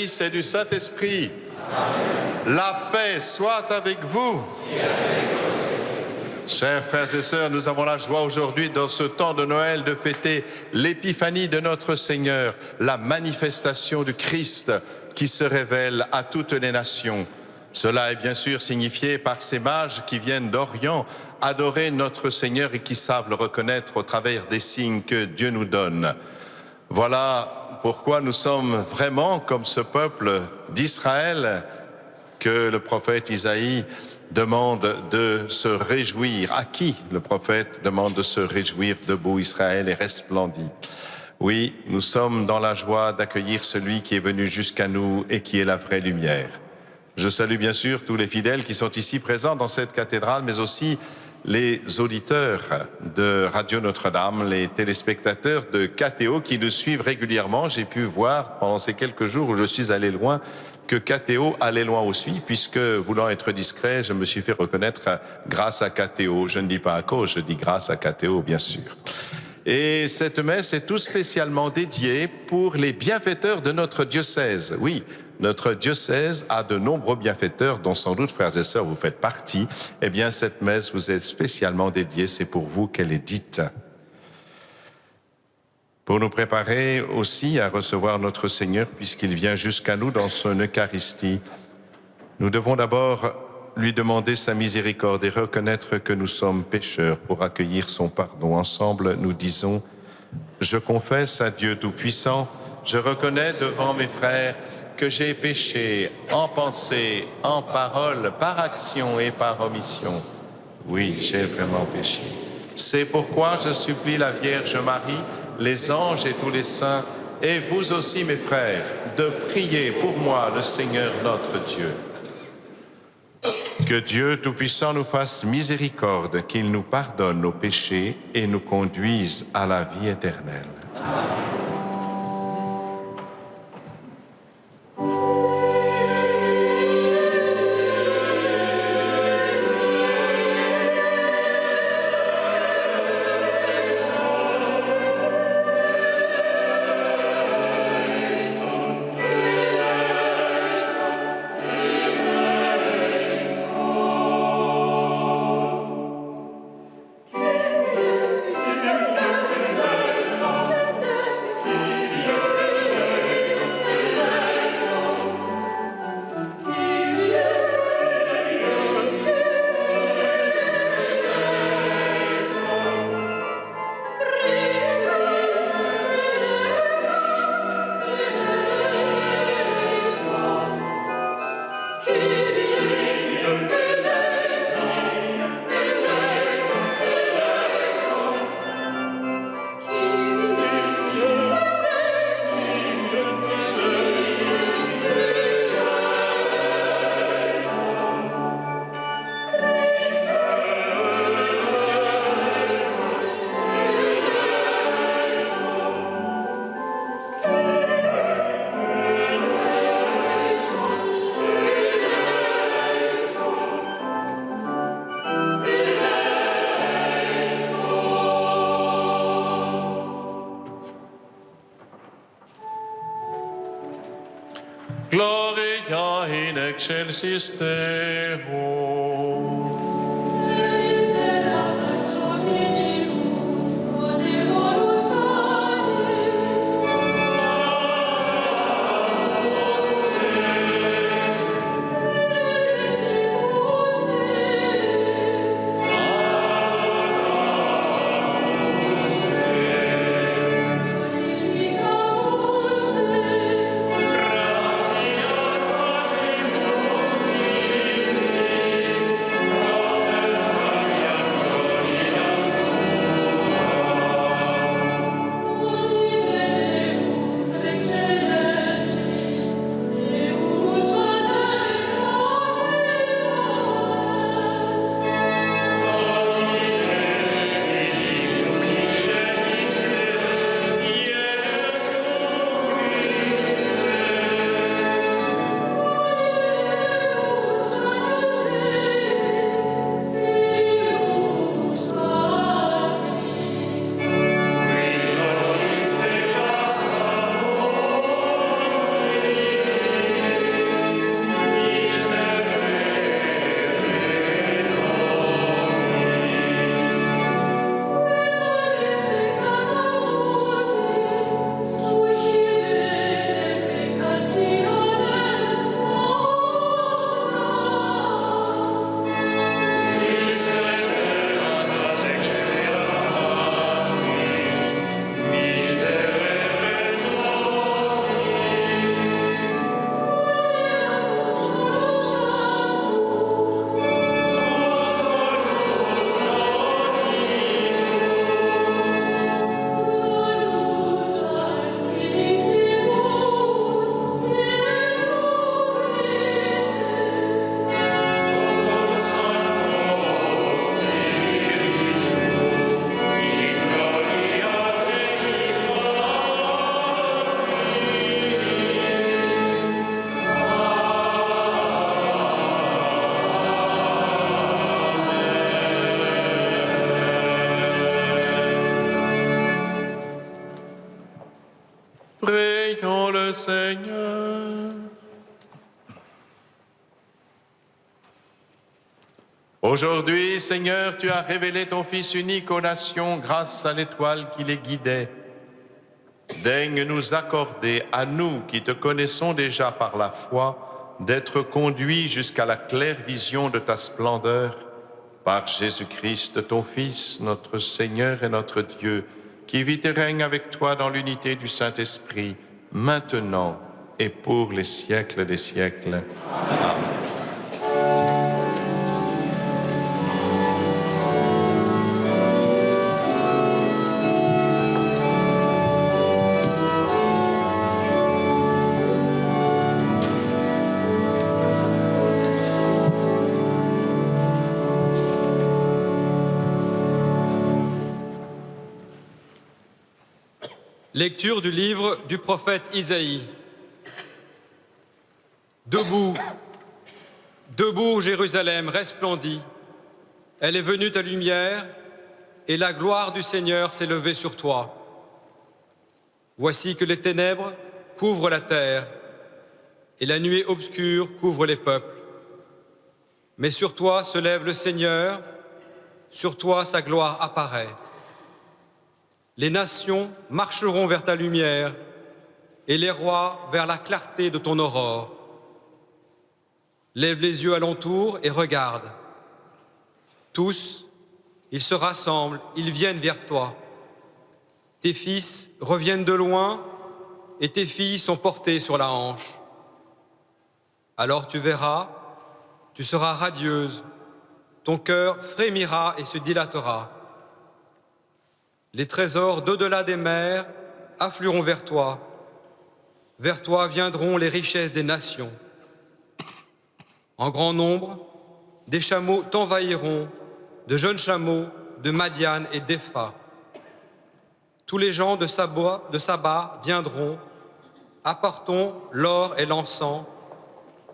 Fils et du Saint-Esprit. La paix soit avec vous. Chers frères et sœurs, nous avons la joie aujourd'hui, dans ce temps de Noël, de fêter l'épiphanie de notre Seigneur, la manifestation du Christ qui se révèle à toutes les nations. Cela est bien sûr signifié par ces mages qui viennent d'Orient adorer notre Seigneur et qui savent le reconnaître au travers des signes que Dieu nous donne. Voilà pourquoi nous sommes vraiment comme ce peuple d'Israël que le prophète Isaïe demande de se réjouir. À qui le prophète demande de se réjouir? Debout, Israël, et resplendit. Oui, nous sommes dans la joie d'accueillir celui qui est venu jusqu'à nous et qui est la vraie lumière. Je salue bien sûr tous les fidèles qui sont ici présents dans cette cathédrale, mais aussi les auditeurs de Radio Notre-Dame, les téléspectateurs de KTO qui nous suivent régulièrement. J'ai pu voir pendant ces quelques jours où je suis allé loin que KTO allait loin aussi, puisque, voulant être discret, je me suis fait reconnaître grâce à KTO. Je ne dis pas à cause, je dis grâce à KTO, bien sûr. Et cette messe est tout spécialement dédiée pour les bienfaiteurs de notre diocèse. Oui, notre diocèse a de nombreux bienfaiteurs, dont sans doute, frères et sœurs, vous faites partie. Eh bien, cette messe vous est spécialement dédiée, c'est pour vous qu'elle est dite. Pour nous préparer aussi à recevoir notre Seigneur, puisqu'il vient jusqu'à nous dans son Eucharistie, nous devons d'abord lui demander sa miséricorde et reconnaître que nous sommes pécheurs pour accueillir son pardon. Ensemble, nous disons: je confesse à Dieu Tout-Puissant, je reconnais devant mes frères que j'ai péché en pensée, en parole, par action et par omission. Oui, j'ai vraiment péché. C'est pourquoi je supplie la Vierge Marie, les anges et tous les saints, et vous aussi, mes frères, de prier pour moi le Seigneur notre Dieu. Que Dieu Tout-Puissant nous fasse miséricorde, qu'il nous pardonne nos péchés et nous conduise à la vie éternelle. Amen. Gloria in excelsis Deo. Seigneur. Aujourd'hui, Seigneur, tu as révélé ton Fils unique aux nations grâce à l'étoile qui les guidait. Daigne nous accorder, à nous qui te connaissons déjà par la foi, d'être conduits jusqu'à la claire vision de ta splendeur, par Jésus-Christ, ton Fils, notre Seigneur et notre Dieu, qui vit et règne avec toi dans l'unité du Saint-Esprit, maintenant et pour les siècles des siècles. Amen. Lecture du livre du prophète Isaïe. Debout, debout, Jérusalem resplendit. Elle est venue ta lumière, et la gloire du Seigneur s'est levée sur toi. Voici que les ténèbres couvrent la terre, et la nuée obscure couvre les peuples. Mais sur toi se lève le Seigneur, sur toi sa gloire apparaît. Les nations marcheront vers ta lumière et les rois vers la clarté de ton aurore. Lève les yeux alentour et regarde. Tous, ils se rassemblent, ils viennent vers toi. Tes fils reviennent de loin et tes filles sont portées sur la hanche. Alors tu verras, tu seras radieuse, ton cœur frémira et se dilatera. Les trésors d'au-delà des mers afflueront vers toi. Vers toi viendront les richesses des nations. En grand nombre, des chameaux t'envahiront, de jeunes chameaux, de Madian et d'Epha. Tous les gens de Saba viendront, apportons l'or et l'encens.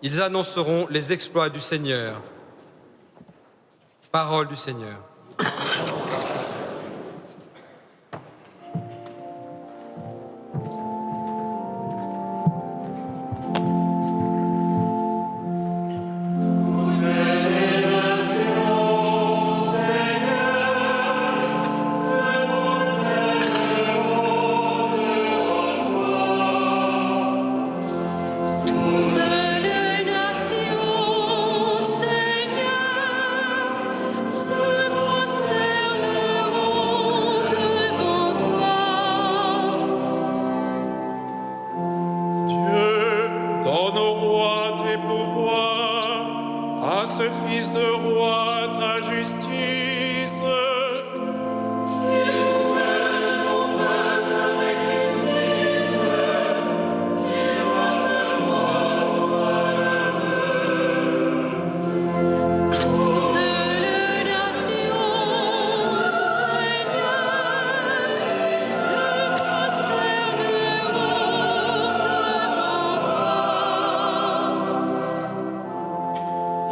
Ils annonceront les exploits du Seigneur. Parole du Seigneur.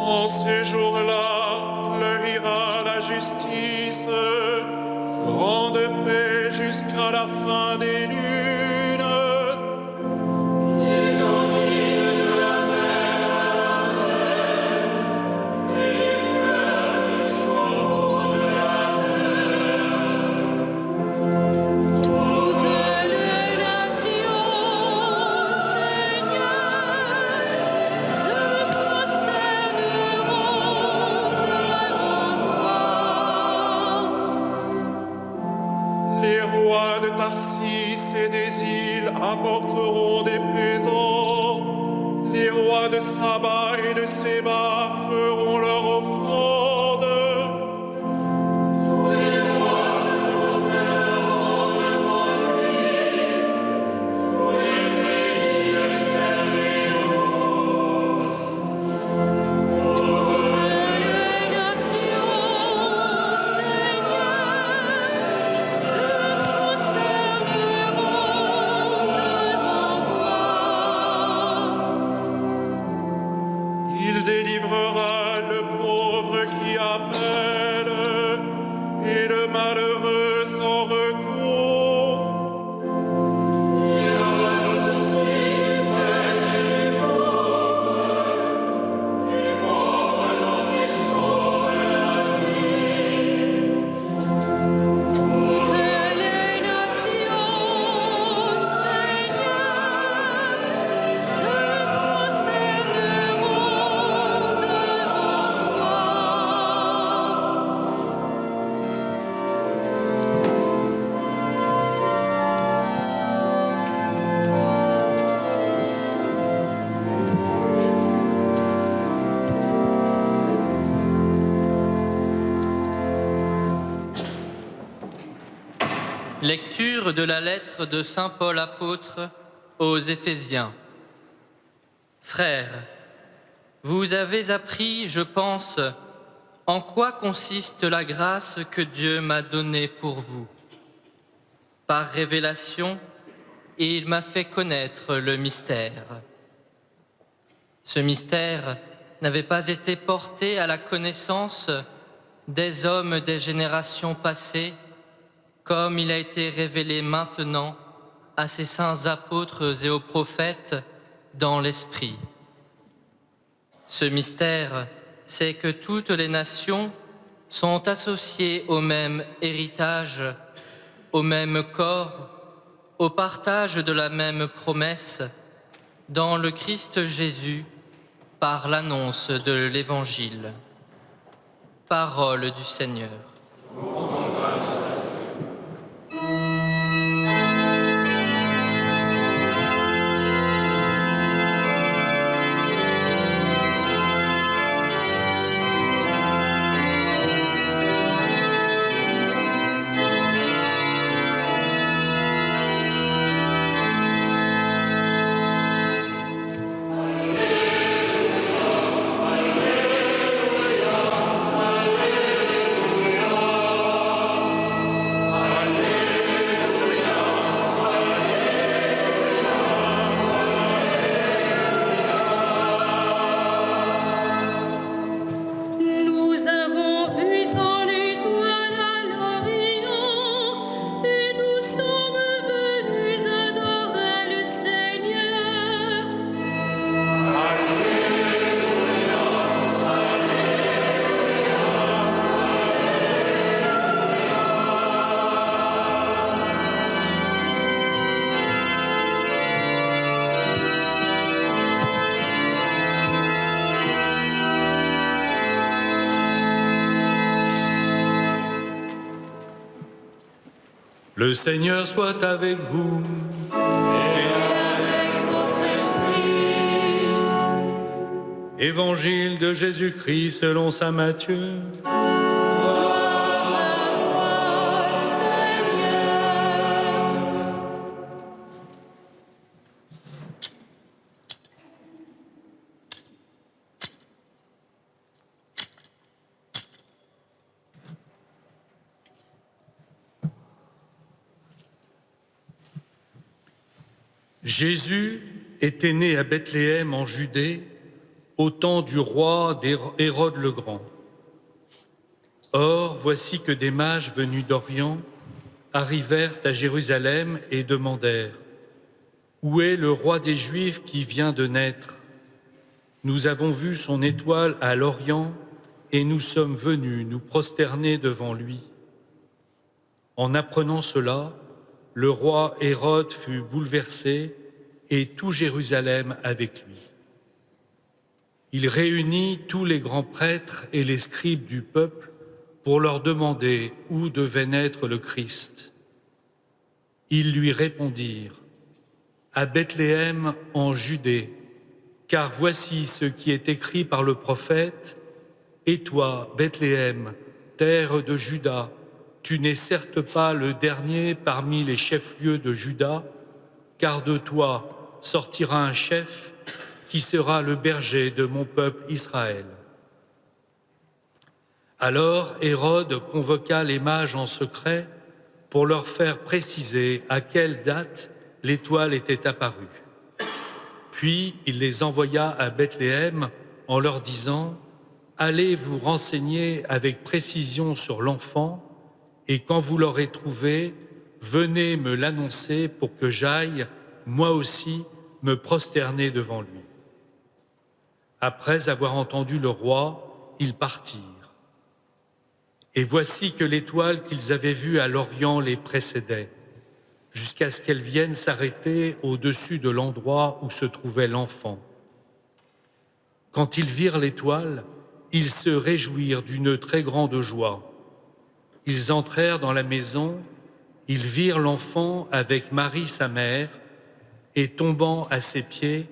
En ces jours-là fleurira la justice, grande paix jusqu'à la fin des lunes. Il domine de la mer à la mer, et les fleuves jusqu'au haut de la terre. Toutes les nations, Seigneur, se prosterneront devant toi. Les rois de Tarsis et des îles apporteront des présents. Les rois de Saba et de Séba feront leur offrande. Tous les rois se prosterneront devant lui. Tous les pays le serviront. Toutes les nations, Seigneur, se prosterneront devant toi. Il délivrera le pauvre qui appelle et le malheureux sans recours. Il ressuscite Lecture de la lettre de saint Paul apôtre aux Éphésiens. Frères, vous avez appris, je pense, en quoi consiste la grâce que Dieu m'a donnée pour vous. Par révélation, il m'a fait connaître le mystère. Ce mystère n'avait pas été porté à la connaissance des hommes des générations passées, comme il a été révélé maintenant à ses saints apôtres et aux prophètes dans l'Esprit. Ce mystère, c'est que toutes les nations sont associées au même héritage, au même corps, au partage de la même promesse, dans le Christ Jésus, par l'annonce de l'Évangile. Parole du Seigneur. Le Seigneur soit avec vous. Et avec votre esprit. Évangile de Jésus-Christ selon saint Matthieu. Gloire à toi, Seigneur. Jésus était né à Bethléem en Judée au temps du roi Hérode le Grand. Or, voici que des mages venus d'Orient arrivèrent à Jérusalem et demandèrent « Où est le roi des Juifs qui vient de naître? Nous avons vu son étoile à l'Orient et nous sommes venus nous prosterner devant lui. » En apprenant cela, le roi Hérode fut bouleversé et tout Jérusalem avec lui. Il réunit tous les grands prêtres et les scribes du peuple pour leur demander où devait naître le Christ. Ils lui répondirent « À Bethléem en Judée, car voici ce qui est écrit par le prophète « Et toi, Bethléem, terre de Juda, tu n'es certes pas le dernier parmi les chefs-lieux de Juda, car de toi sortira un chef qui sera le berger de mon peuple Israël. » Alors Hérode convoqua les mages en secret pour leur faire préciser à quelle date l'étoile était apparue. Puis il les envoya à Bethléem en leur disant « Allez vous renseigner avec précision sur l'enfant, et quand vous l'aurez trouvé, venez me l'annoncer pour que j'aille, moi aussi, me prosterner devant lui. » Après avoir entendu le roi, ils partirent. Et voici que l'étoile qu'ils avaient vue à l'Orient les précédait, jusqu'à ce qu'elle vienne s'arrêter au-dessus de l'endroit où se trouvait l'enfant. Quand ils virent l'étoile, ils se réjouirent d'une très grande joie. Ils entrèrent dans la maison, ils virent l'enfant avec Marie sa mère, et tombant à ses pieds,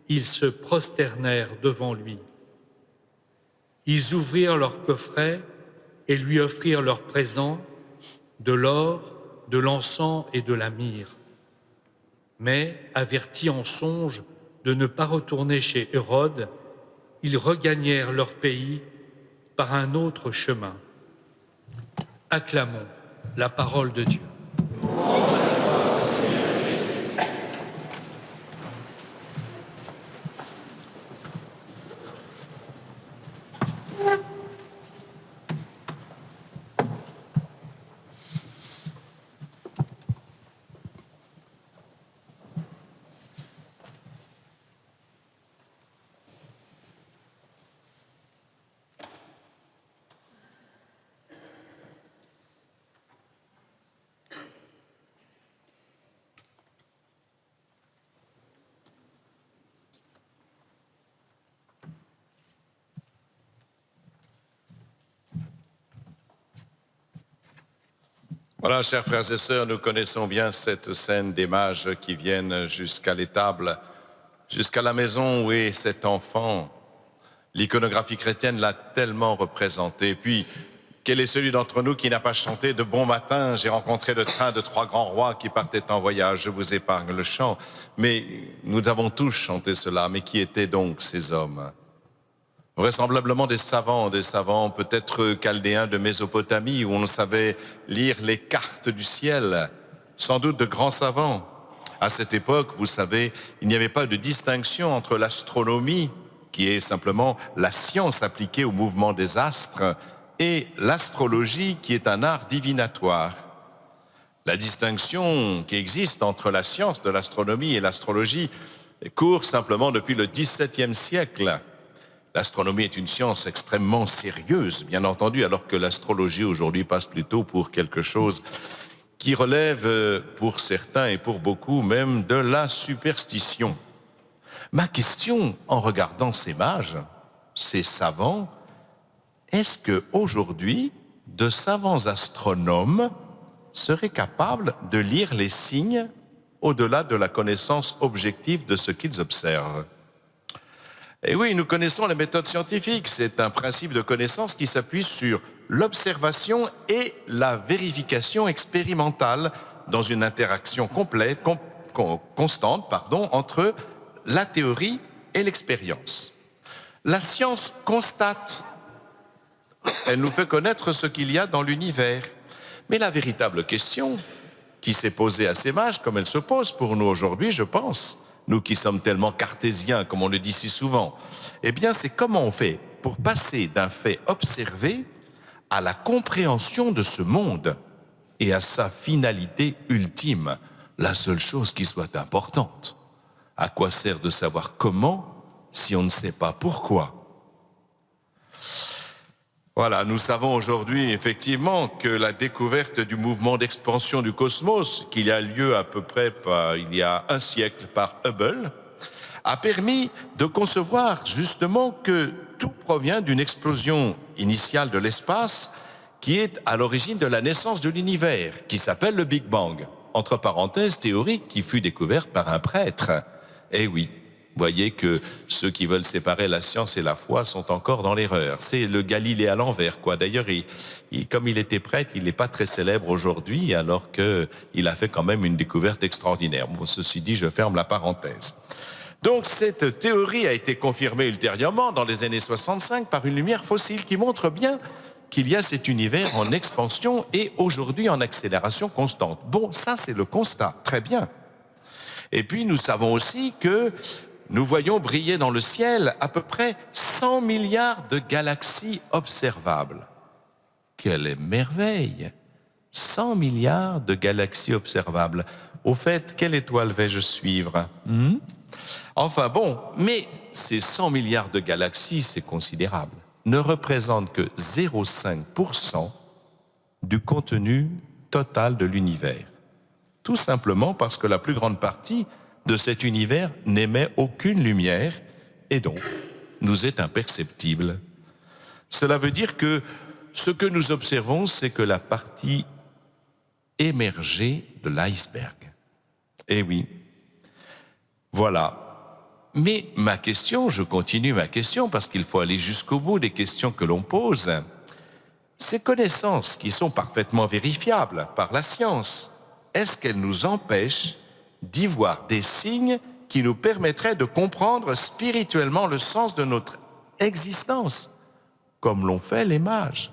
ils se prosternèrent devant lui. Ils ouvrirent leur coffret et lui offrirent leurs présents, de l'or, de l'encens et de la myrrhe. Mais, avertis en songe de ne pas retourner chez Hérode, ils regagnèrent leur pays par un autre chemin. Acclamons la parole de Dieu. Voilà, chers frères et sœurs, nous connaissons bien cette scène des mages qui viennent jusqu'à l'étable, jusqu'à la maison où est cet enfant. L'iconographie chrétienne l'a tellement représenté. Puis, quel est celui d'entre nous qui n'a pas chanté de bon matin, j'ai rencontré le train de 3 grands rois qui partaient en voyage, je vous épargne le chant. Mais nous avons tous chanté cela. Mais qui étaient donc ces hommes? Vraisemblablement des savants peut-être chaldéens de Mésopotamie, où on savait lire les cartes du ciel, sans doute de grands savants. À cette époque, vous savez, il n'y avait pas de distinction entre l'astronomie, qui est simplement la science appliquée au mouvement des astres, et l'astrologie, qui est un art divinatoire. La distinction qui existe entre la science de l'astronomie et l'astrologie court simplement depuis le XVIIe siècle. L'astronomie est une science extrêmement sérieuse, bien entendu, alors que l'astrologie aujourd'hui passe plutôt pour quelque chose qui relève, pour certains et pour beaucoup, même de la superstition. Ma question, en regardant ces mages, ces savants, est-ce qu'aujourd'hui, de savants astronomes seraient capables de lire les signes au-delà de la connaissance objective de ce qu'ils observent? Et oui, nous connaissons la méthode scientifique. C'est un principe de connaissance qui s'appuie sur l'observation et la vérification expérimentale dans une interaction constante entre la théorie et l'expérience. La science constate. Elle nous fait connaître ce qu'il y a dans l'univers. Mais la véritable question qui s'est posée à ces mages, comme elle se pose pour nous aujourd'hui, je pense, nous qui sommes tellement cartésiens, comme on le dit si souvent, eh bien, c'est comment on fait pour passer d'un fait observé à la compréhension de ce monde et à sa finalité ultime, la seule chose qui soit importante. À quoi sert de savoir comment si on ne sait pas pourquoi? Voilà, nous savons aujourd'hui effectivement que la découverte du mouvement d'expansion du cosmos, qui a lieu à peu près il y a un siècle par Hubble, a permis de concevoir justement que tout provient d'une explosion initiale de l'espace qui est à l'origine de la naissance de l'univers, qui s'appelle le Big Bang. Entre parenthèses, théorique qui fut découverte par un prêtre. Eh oui. Vous voyez que ceux qui veulent séparer la science et la foi sont encore dans l'erreur. C'est le Galilée à l'envers, quoi. D'ailleurs, comme il était prêtre, il n'est pas très célèbre aujourd'hui, alors qu'il a fait quand même une découverte extraordinaire. Bon, ceci dit, je ferme la parenthèse. Donc, cette théorie a été confirmée ultérieurement, dans les années 65, par une lumière fossile qui montre bien qu'il y a cet univers en expansion et aujourd'hui en accélération constante. Bon, ça, c'est le constat. Très bien. Et puis, nous savons aussi que nous voyons briller dans le ciel à peu près 100 milliards de galaxies observables. Quelle merveille! 100 milliards de galaxies observables. Au fait, quelle étoile vais-je suivre? Enfin bon, mais ces 100 milliards de galaxies, c'est considérable, ne représentent que 0,5% du contenu total de l'univers. Tout simplement parce que la plus grande partie de cet univers n'émet aucune lumière et donc nous est imperceptible. Cela veut dire que ce que nous observons, c'est que la partie émergée de l'iceberg. Eh oui, voilà. Mais ma question, je continue ma question parce qu'il faut aller jusqu'au bout des questions que l'on pose. Ces connaissances qui sont parfaitement vérifiables par la science, est-ce qu'elle nous empêche d'y voir des signes qui nous permettraient de comprendre spirituellement le sens de notre existence, comme l'ont fait les mages.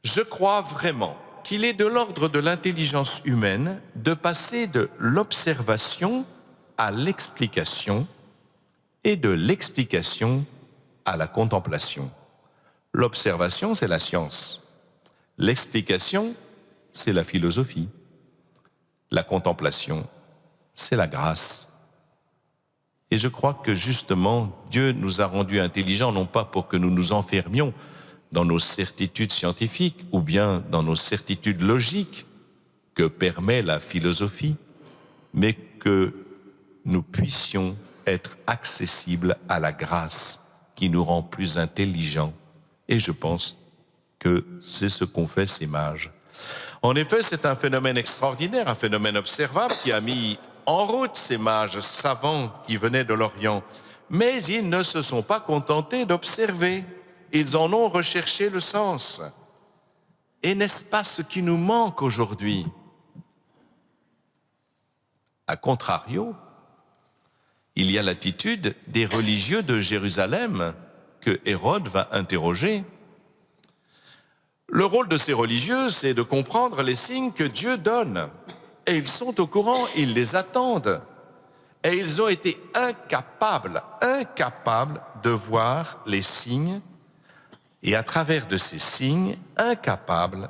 Je crois vraiment qu'il est de l'ordre de l'intelligence humaine de passer de l'observation à l'explication et de l'explication à la contemplation. L'observation, c'est la science. L'explication, c'est la philosophie. La contemplation, c'est la grâce. Et je crois que justement, Dieu nous a rendus intelligents, non pas pour que nous nous enfermions dans nos certitudes scientifiques ou bien dans nos certitudes logiques que permet la philosophie, mais que nous puissions être accessibles à la grâce qui nous rend plus intelligents. Et je pense que c'est ce qu'ont fait ces mages. En effet, c'est un phénomène extraordinaire, un phénomène observable qui a mis en route ces mages savants qui venaient de l'Orient. Mais ils ne se sont pas contentés d'observer. Ils en ont recherché le sens. Et n'est-ce pas ce qui nous manque aujourd'hui? A contrario, il y a l'attitude des religieux de Jérusalem que Hérode va interroger. Le rôle de ces religieux, c'est de comprendre les signes que Dieu donne. Et ils sont au courant, ils les attendent. Et ils ont été incapables de voir les signes et à travers de ces signes, incapables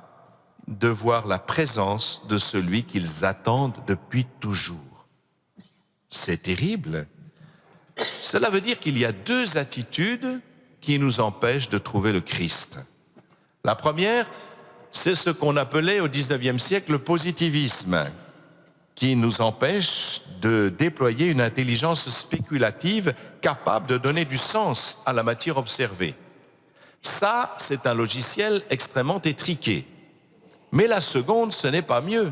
de voir la présence de celui qu'ils attendent depuis toujours. C'est terrible. Cela veut dire qu'il y a deux attitudes qui nous empêchent de trouver le Christ. La première, c'est ce qu'on appelait au XIXe siècle le positivisme, qui nous empêche de déployer une intelligence spéculative capable de donner du sens à la matière observée. Ça, c'est un logiciel extrêmement étriqué. Mais la seconde, ce n'est pas mieux.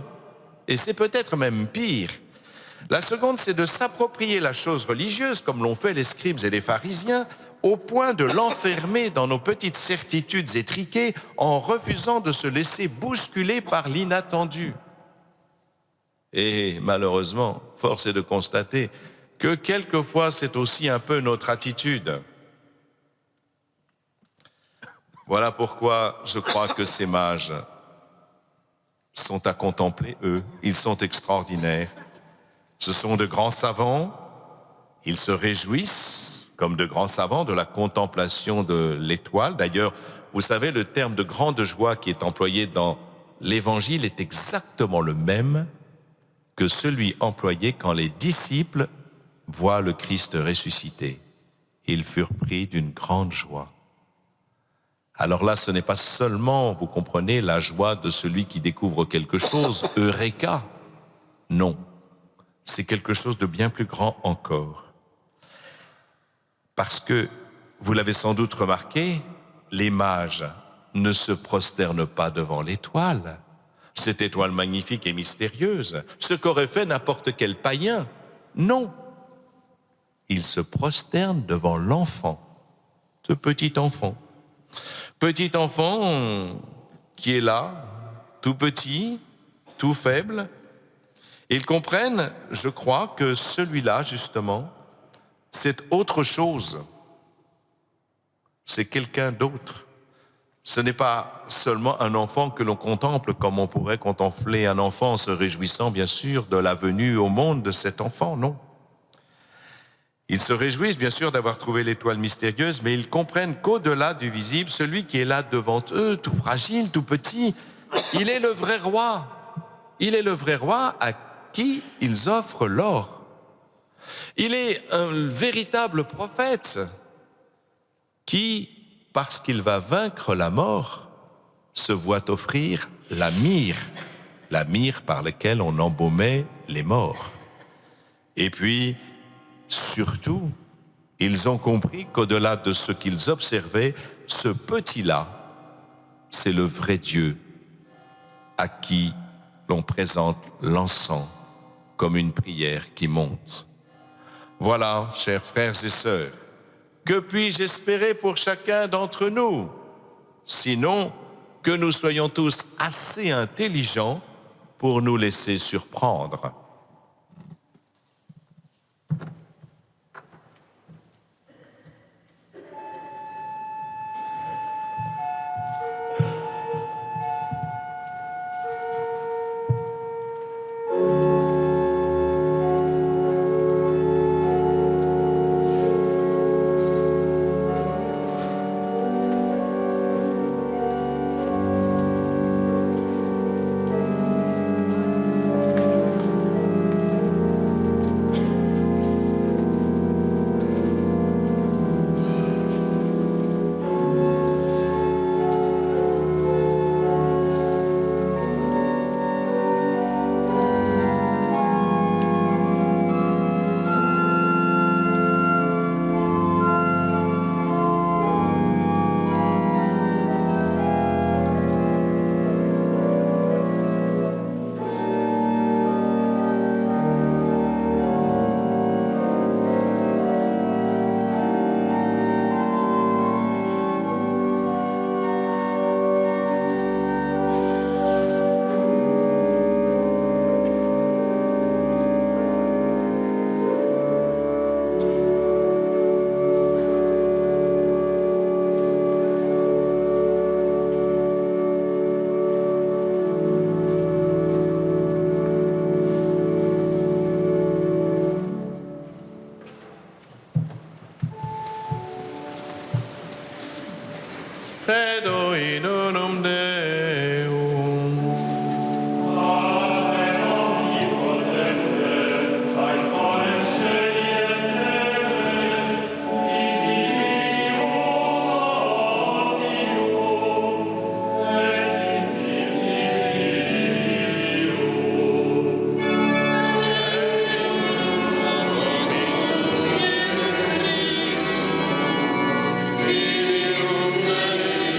Et c'est peut-être même pire. La seconde, c'est de s'approprier la chose religieuse, comme l'ont fait les scribes et les pharisiens, au point de l'enfermer dans nos petites certitudes étriquées en refusant de se laisser bousculer par l'inattendu. Et malheureusement, force est de constater que quelquefois, c'est aussi un peu notre attitude. Voilà pourquoi je crois que ces mages sont à contempler, eux. Ils sont extraordinaires. Ce sont de grands savants. Ils se réjouissent, comme de grands savants, de la contemplation de l'étoile. D'ailleurs, vous savez, le terme de grande joie qui est employé dans l'Évangile est exactement le même que celui employé quand les disciples voient le Christ ressuscité. Ils furent pris d'une grande joie. Alors là, ce n'est pas seulement, vous comprenez, la joie de celui qui découvre quelque chose, Eureka. Non, c'est quelque chose de bien plus grand encore. Parce que, vous l'avez sans doute remarqué, les mages ne se prosternent pas devant l'étoile, cette étoile magnifique et mystérieuse, ce qu'aurait fait n'importe quel païen. Non, ils se prosternent devant l'enfant, ce petit enfant. Petit enfant qui est là, tout petit, tout faible. Ils comprennent, je crois, que celui-là, justement, c'est autre chose. C'est quelqu'un d'autre. Ce n'est pas seulement un enfant que l'on contemple comme on pourrait contempler un enfant en se réjouissant, bien sûr, de la venue au monde de cet enfant, non. Ils se réjouissent bien sûr d'avoir trouvé l'étoile mystérieuse, mais ils comprennent qu'au-delà du visible, celui qui est là devant eux, tout fragile, tout petit, il est le vrai roi. Il est le vrai roi à qui ils offrent l'or. Il est un véritable prophète qui, parce qu'il va vaincre la mort, se voit offrir la myrrhe par laquelle on embaumait les morts. Et puis, surtout, ils ont compris qu'au-delà de ce qu'ils observaient, ce petit-là, c'est le vrai Dieu à qui l'on présente l'encens comme une prière qui monte. Voilà, chers frères et sœurs, que puis-je espérer pour chacun d'entre nous, sinon que nous soyons tous assez intelligents pour nous laisser surprendre. Credo in unum Deum. Filium Dei,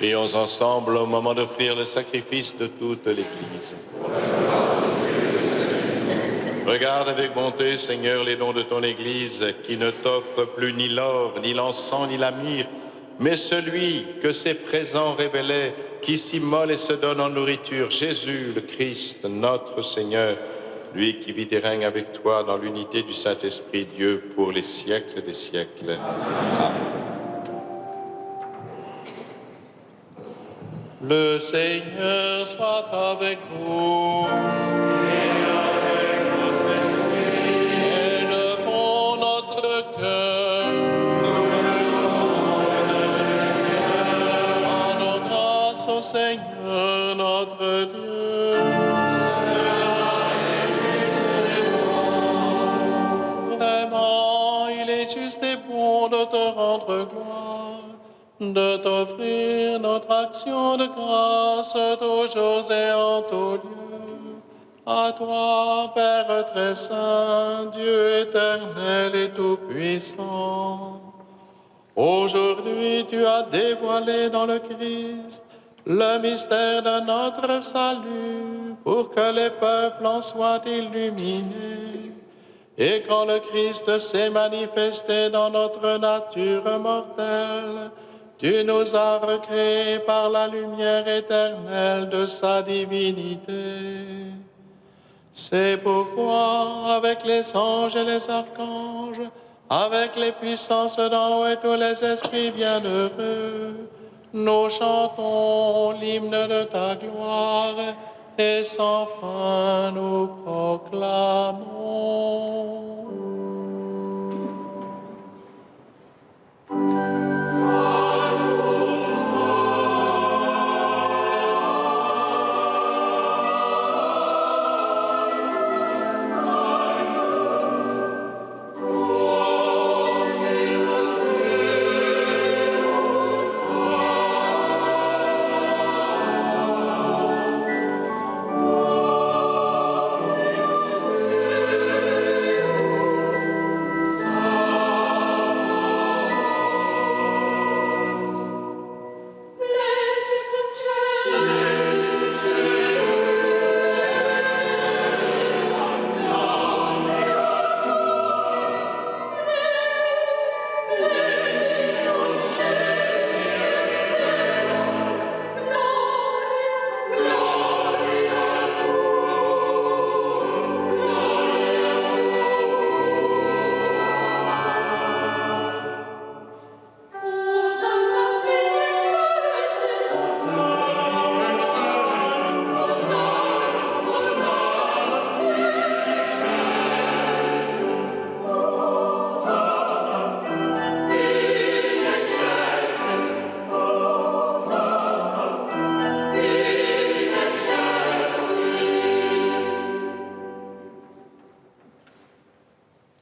Prions ensemble au moment d'offrir le sacrifice de toute l'Église. Regarde avec bonté, Seigneur, les dons de ton Église, qui ne t'offre plus ni l'or, ni l'encens, ni la myrrhe, mais celui que ses présents révélaient, qui s'immole et se donne en nourriture, Jésus, le Christ, notre Seigneur, lui qui vit et règne avec toi dans l'unité du Saint-Esprit, Dieu, pour les siècles des siècles. Amen. Le Seigneur soit avec vous. Et avec votre esprit. Élevons notre cœur. Nous levons notre Seigneur. Rendons grâce au Seigneur notre Dieu. Cela est juste et bon. Vraiment, il est juste et bon de te rendre gloire, de t'offrir notre action de grâce toujours et en tout lieu. À toi, Père très saint, Dieu éternel et tout-puissant. Aujourd'hui, tu as dévoilé dans le Christ le mystère de notre salut, pour que les peuples en soient illuminés. Et quand le Christ s'est manifesté dans notre nature mortelle, tu nous as recréés par la lumière éternelle de sa divinité. C'est pourquoi, avec les anges et les archanges, avec les puissances d'en haut et tous les esprits bienheureux, nous chantons l'hymne de ta gloire et sans fin nous proclamons.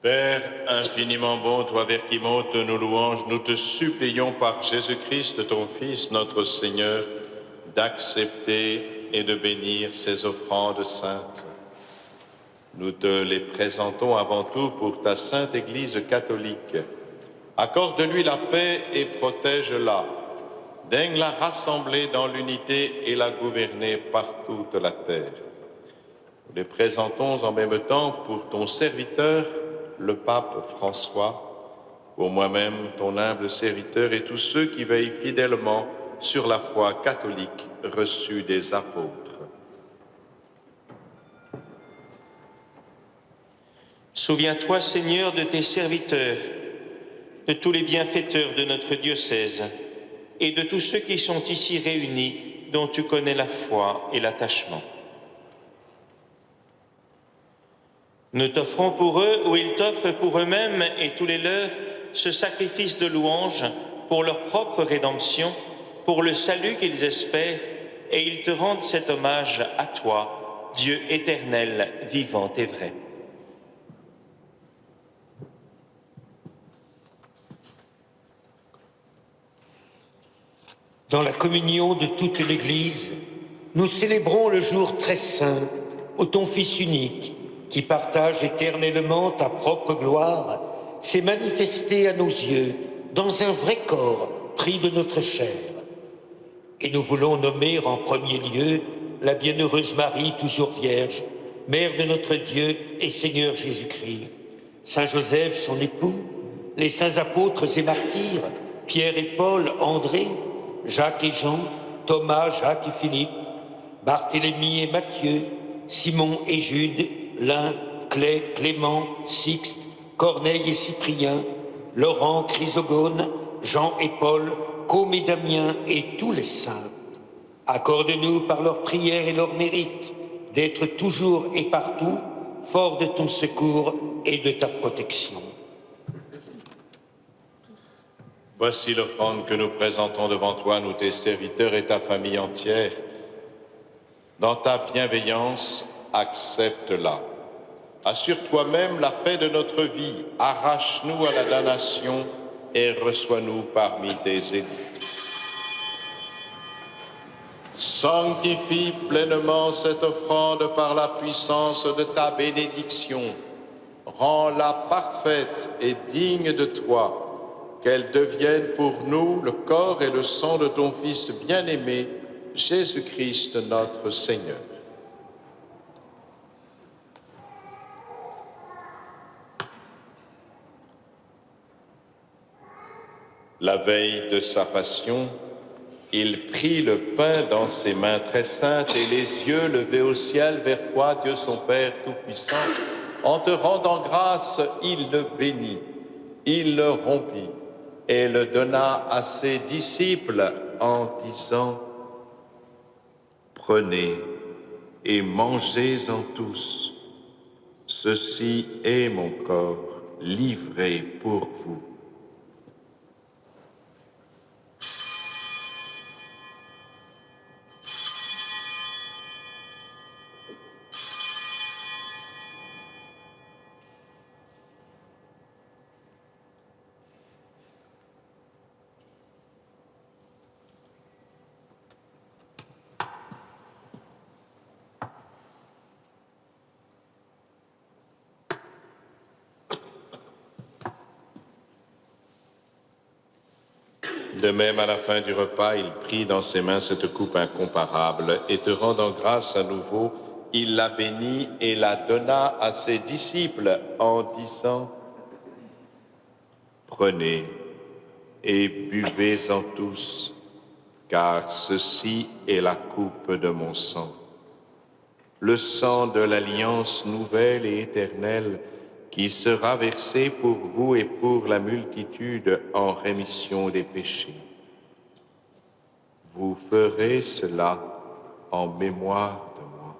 Père infiniment bon, toi vers qui montent nos louanges, nous te supplions par Jésus-Christ, ton Fils, notre Seigneur, d'accepter et de bénir ces offrandes saintes. Nous te les présentons avant tout pour ta sainte Église catholique. Accorde-lui la paix et protège-la. Daigne la rassembler dans l'unité et la gouverner par toute la terre. Nous les présentons en même temps pour ton serviteur, le pape François, pour moi-même, ton humble serviteur, et tous ceux qui veillent fidèlement sur la foi catholique reçue des apôtres. Souviens-toi, Seigneur, de tes serviteurs, de tous les bienfaiteurs de notre diocèse et de tous ceux qui sont ici réunis, dont tu connais la foi et l'attachement. Nous t'offrons pour eux, ou ils t'offrent pour eux-mêmes et tous les leurs, ce sacrifice de louange pour leur propre rédemption, pour le salut qu'ils espèrent, et ils te rendent cet hommage à toi, Dieu éternel, vivant et vrai. Dans la communion de toute l'Église, nous célébrons le jour très saint où ton Fils unique, qui partage éternellement ta propre gloire, s'est manifesté à nos yeux dans un vrai corps pris de notre chair. Et nous voulons nommer en premier lieu la bienheureuse Marie, toujours vierge, Mère de notre Dieu et Seigneur Jésus-Christ, Saint Joseph, son époux, les saints apôtres et martyrs, Pierre et Paul, André, Jacques et Jean, Thomas, Jacques et Philippe, Barthélemy et Matthieu, Simon et Jude, Lin, Clay, Clément, Sixte, Corneille et Cyprien, Laurent, Chrysogone, Jean et Paul, Côme et Damien et tous les saints. Accorde-nous par leurs prières et leurs mérites d'être toujours et partout forts de ton secours et de ta protection. Voici l'offrande que nous présentons devant toi, nous tes serviteurs et ta famille entière. Dans ta bienveillance, accepte-la. Assure toi-même la paix de notre vie, arrache-nous à la damnation et reçois-nous parmi tes élus. Sanctifie pleinement cette offrande par la puissance de ta bénédiction. Rends-la parfaite et digne de toi, qu'elle devienne pour nous le corps et le sang de ton Fils bien-aimé, Jésus-Christ notre Seigneur. La veille de sa passion, il prit le pain dans ses mains très saintes et les yeux levés au ciel vers toi, Dieu son Père Tout-Puissant. En te rendant grâce, il le bénit, il le rompit et le donna à ses disciples en disant : Prenez et mangez-en tous. Ceci est mon corps livré pour vous. De même, à la fin du repas, il prit dans ses mains cette coupe incomparable et te rendant grâce à nouveau, il la bénit et la donna à ses disciples en disant : Prenez et buvez-en tous, car ceci est la coupe de mon sang, le sang de l'alliance nouvelle et éternelle qui sera versé pour vous et pour la multitude en rémission des péchés. Vous ferez cela en mémoire de moi.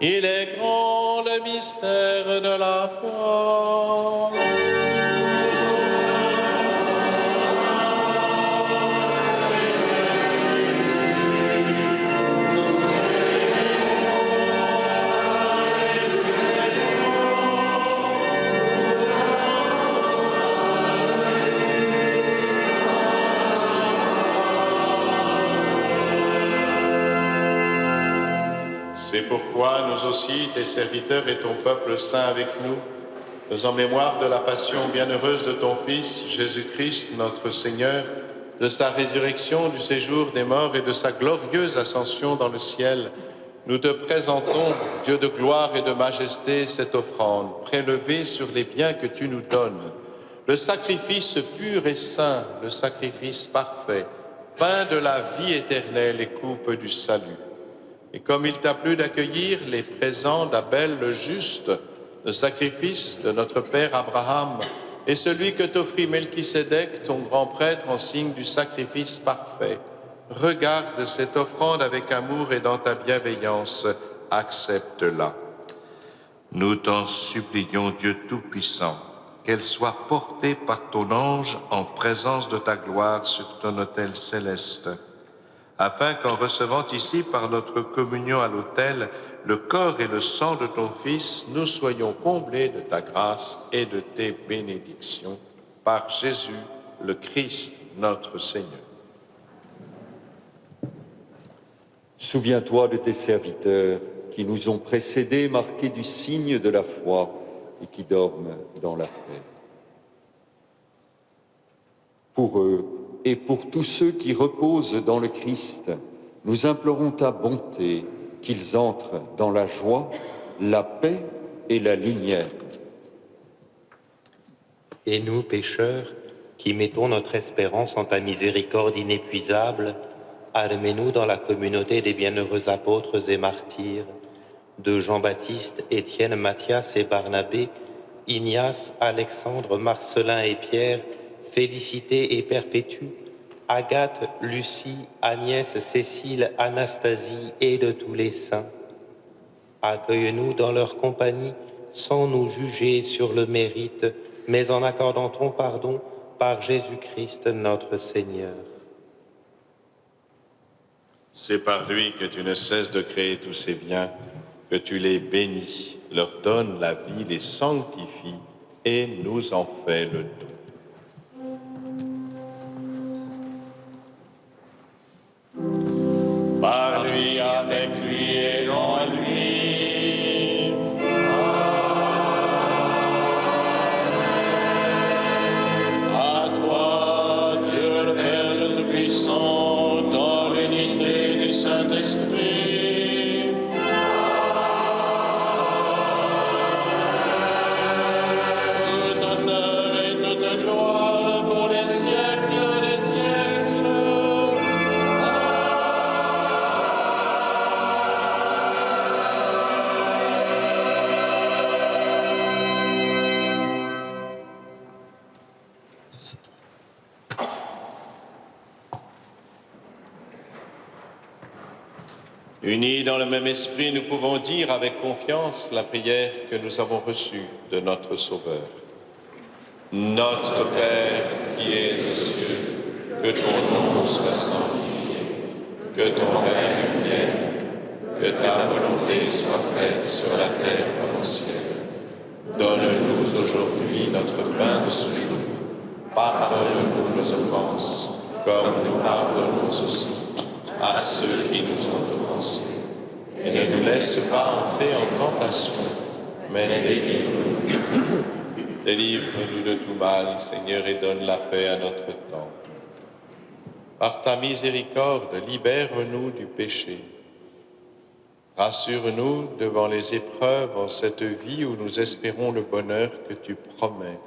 Il est grand le mystère de la foi. C'est pourquoi nous aussi, tes serviteurs et ton peuple saint avec nous, faisant mémoire de la passion bienheureuse de ton Fils, Jésus-Christ, notre Seigneur, de sa résurrection, du séjour des morts et de sa glorieuse ascension dans le ciel, nous te présentons, Dieu de gloire et de majesté, cette offrande, prélevée sur les biens que tu nous donnes, le sacrifice pur et saint, le sacrifice parfait, pain de la vie éternelle et coupe du salut. Et comme il t'a plu d'accueillir les présents d'Abel le juste, le sacrifice de notre père Abraham, et celui que t'offrit Melchisédek, ton grand prêtre, en signe du sacrifice parfait, regarde cette offrande avec amour et dans ta bienveillance, accepte-la. Nous t'en supplions, Dieu Tout-Puissant, qu'elle soit portée par ton ange en présence de ta gloire sur ton autel céleste, afin qu'en recevant ici par notre communion à l'autel le corps et le sang de ton Fils, nous soyons comblés de ta grâce et de tes bénédictions par Jésus le Christ, notre Seigneur. Souviens-toi de tes serviteurs qui nous ont précédés, marqués du signe de la foi et qui dorment dans la paix. Pour eux et pour tous ceux qui reposent dans le Christ, nous implorons ta bonté, qu'ils entrent dans la joie, la paix et la lumière. Et nous, pécheurs, qui mettons notre espérance en ta miséricorde inépuisable, admets-nous dans la communauté des bienheureux apôtres et martyrs, de Jean-Baptiste, Étienne, Matthias et Barnabé, Ignace, Alexandre, Marcelin et Pierre, Félicité et Perpétue, Agathe, Lucie, Agnès, Cécile, Anastasie et de tous les saints. Accueille-nous dans leur compagnie sans nous juger sur le mérite, mais en accordant ton pardon par Jésus-Christ notre Seigneur. C'est par lui que tu ne cesses de créer tous ces biens, que tu les bénis, leur donnes la vie, les sanctifies et nous en fais le don. Par lui, avec lui et en lui. À toi, Dieu le Père Tout-Puissant, dans l'unité du Saint-Esprit. Tout honneur et toute gloire pour les siècles des siècles. Unis dans le même esprit, nous pouvons dire avec confiance la prière que nous avons reçue de notre Sauveur. Notre Père qui es aux cieux, que ton nom soit sanctifié, que ton règne vienne, que ta volonté soit faite sur la terre comme au ciel. Donne-nous aujourd'hui notre pain de ce jour. Pardonne-nous nos offenses, comme nous pardonnons aussi à ceux qui nous ont offensés. Et ne nous laisse pas entrer en tentation, mais délivre-nous. Délivre-nous de tout mal, Seigneur, et donne la paix à notre temps. Par ta miséricorde, libère-nous du péché. Rassure-nous devant les épreuves en cette vie où nous espérons le bonheur que tu promets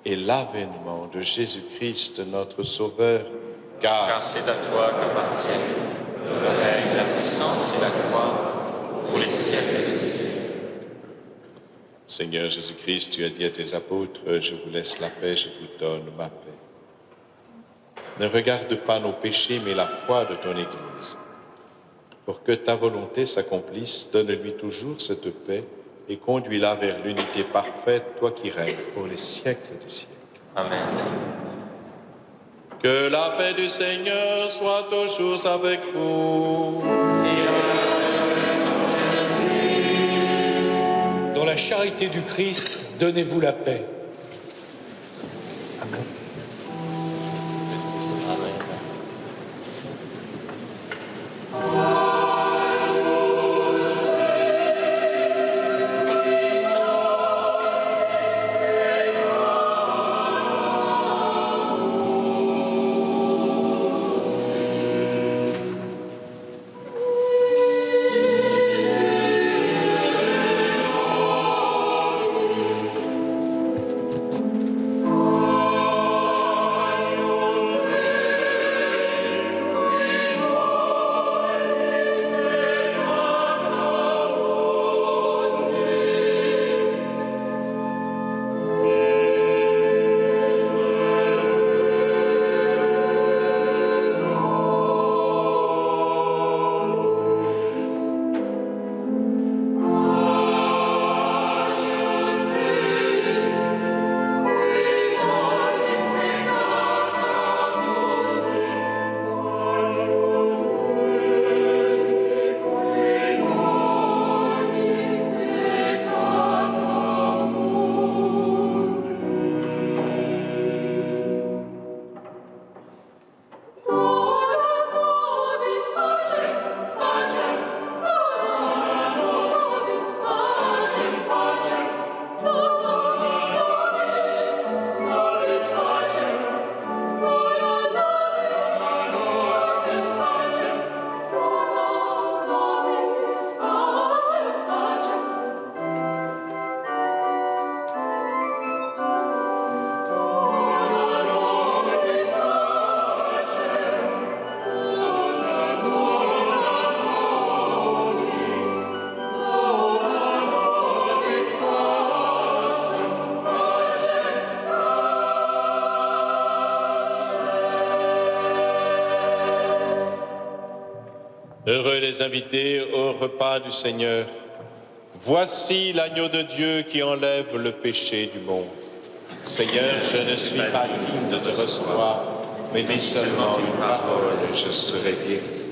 et l'avènement de Jésus-Christ, notre Sauveur, car c'est à toi qu'appartiennent le règne, la puissance et la gloire pour les siècles des siècles. Seigneur Jésus-Christ, tu as dit à tes apôtres, je vous laisse la paix, je vous donne ma paix. Ne regarde pas nos péchés, mais la foi de ton Église. Pour que ta volonté s'accomplisse, donne-lui toujours cette paix et conduis-la vers l'unité parfaite, toi qui règnes pour les siècles des siècles. Amen. Que la paix du Seigneur soit toujours avec vous. Dans la charité du Christ, donnez-vous la paix. Heureux les invités au repas du Seigneur. Voici l'agneau de Dieu qui enlève le péché du monde. Seigneur, je ne suis pas digne de te recevoir, mais dis seulement une parole et je serai guéri.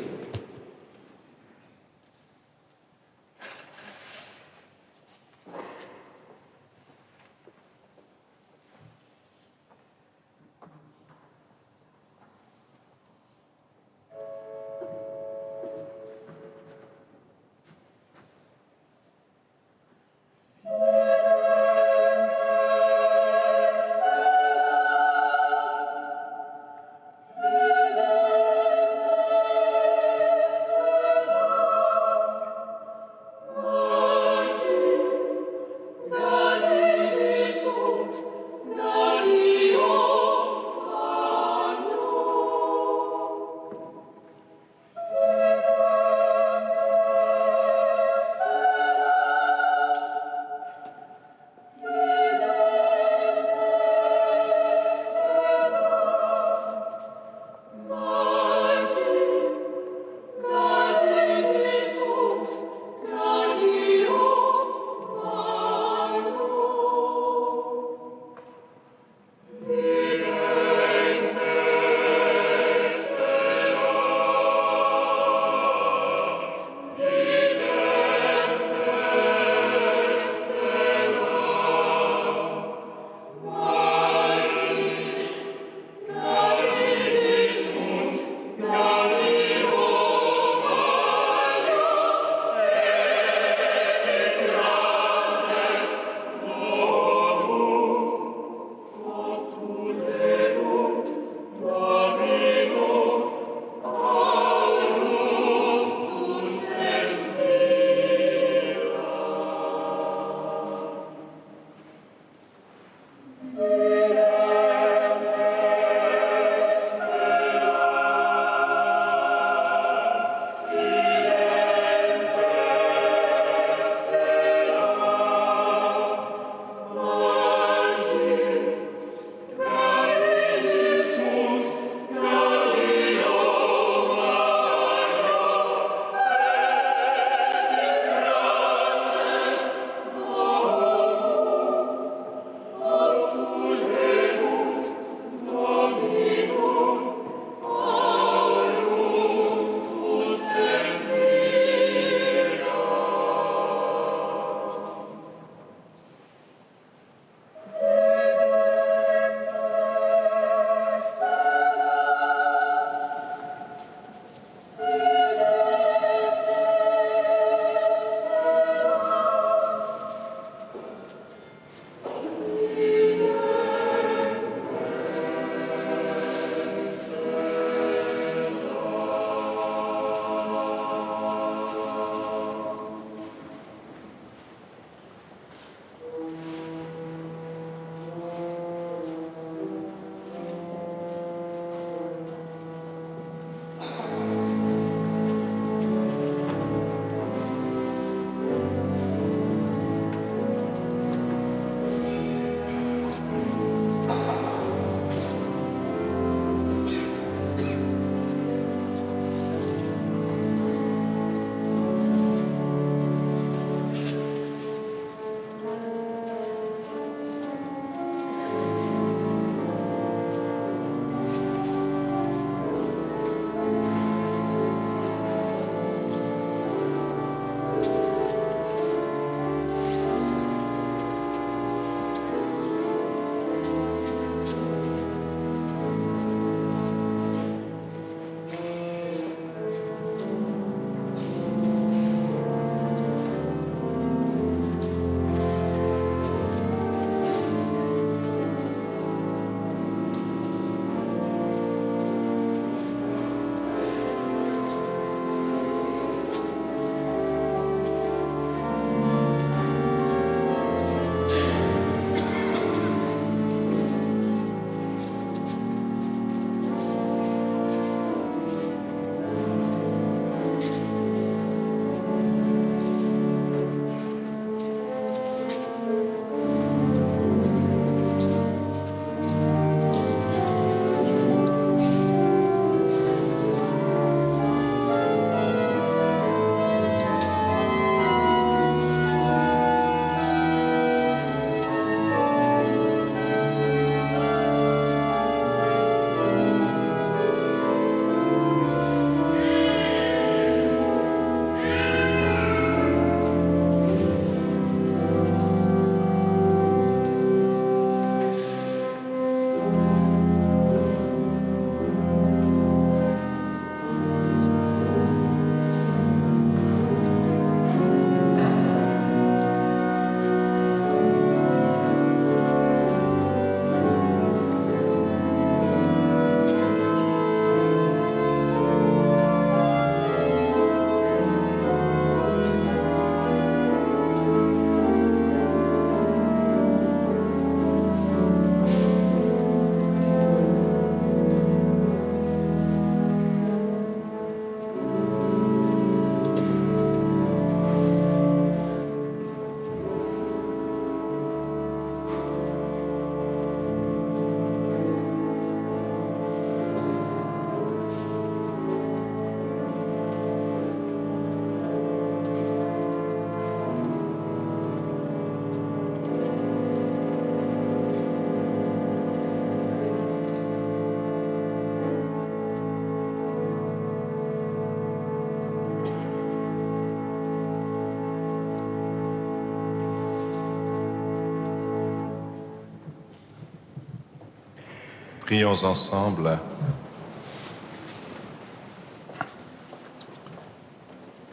Prions ensemble.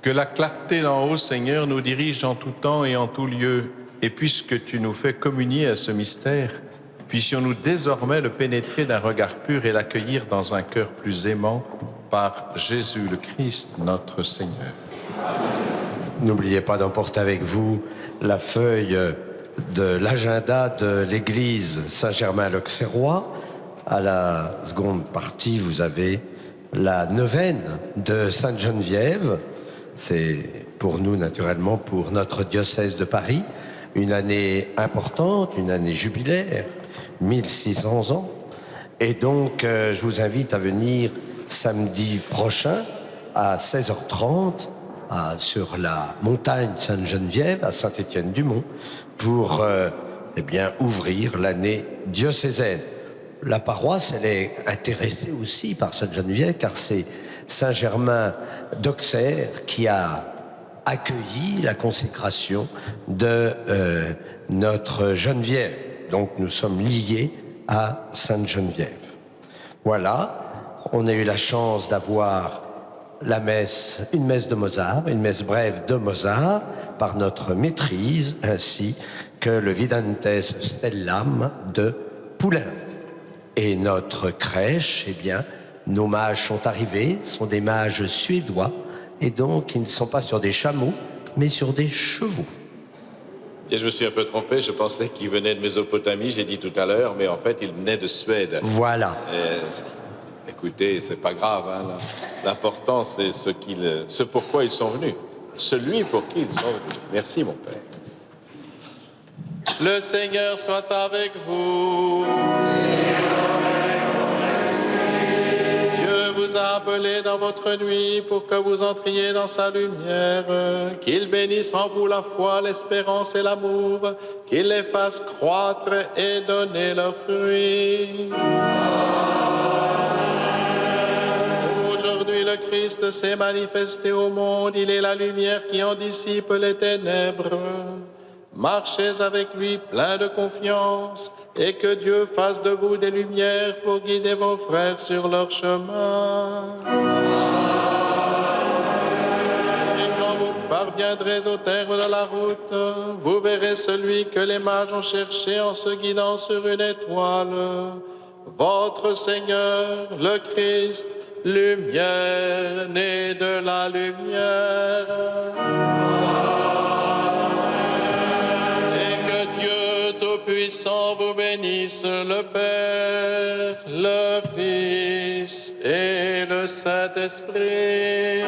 Que la clarté d'en haut, Seigneur, nous dirige en tout temps et en tout lieu. Et puisque tu nous fais communier à ce mystère, puissions-nous désormais le pénétrer d'un regard pur et l'accueillir dans un cœur plus aimant par Jésus le Christ, notre Seigneur. N'oubliez pas d'emporter avec vous la feuille de l'agenda de l'église Saint-Germain-l'Auxerrois. À la seconde partie, vous avez la neuvaine de Sainte-Geneviève. C'est pour nous, naturellement, pour notre diocèse de Paris, une année importante, une année jubilaire, 1600 ans. Et donc, je vous invite à venir samedi prochain à 16h30 sur la montagne Sainte-Geneviève, à Saint-Étienne-du-Mont, pour ouvrir l'année diocésaine. La paroisse, elle est intéressée aussi par Sainte-Geneviève, car c'est Saint-Germain d'Auxerre qui a accueilli la consécration de notre Geneviève. Donc nous sommes liés à Sainte-Geneviève. Voilà, on a eu la chance d'avoir la messe, une messe de Mozart, une messe brève de Mozart, par notre maîtrise, ainsi que le Vidantes Stellam de Poulain. Et notre crèche, nos mages sont arrivés, ce sont des mages suédois, et donc ils ne sont pas sur des chameaux, mais sur des chevaux. Et je me suis un peu trompé, je pensais qu'il venait de Mésopotamie, j'ai dit tout à l'heure, mais en fait il venait de Suède. Voilà. Écoutez, c'est pas grave, hein, l'important c'est ce pourquoi ils sont venus, celui pour qui ils sont venus. Merci mon Père. Le Seigneur soit avec vous. Dieu vous a appelé dans votre nuit pour que vous entriez dans sa lumière. Qu'il bénisse en vous la foi, l'espérance et l'amour. Qu'il les fasse croître et donner leurs fruits. Aujourd'hui, le Christ s'est manifesté au monde. Il est la lumière qui en dissipe les ténèbres. Marchez avec lui plein de confiance et que Dieu fasse de vous des lumières pour guider vos frères sur leur chemin. Et quand vous parviendrez au terme de la route, vous verrez celui que les mages ont cherché en se guidant sur une étoile. Votre Seigneur, le Christ, lumière née de la lumière. Tout-Puissant vous bénisse, le Père, le Fils et le Saint-Esprit.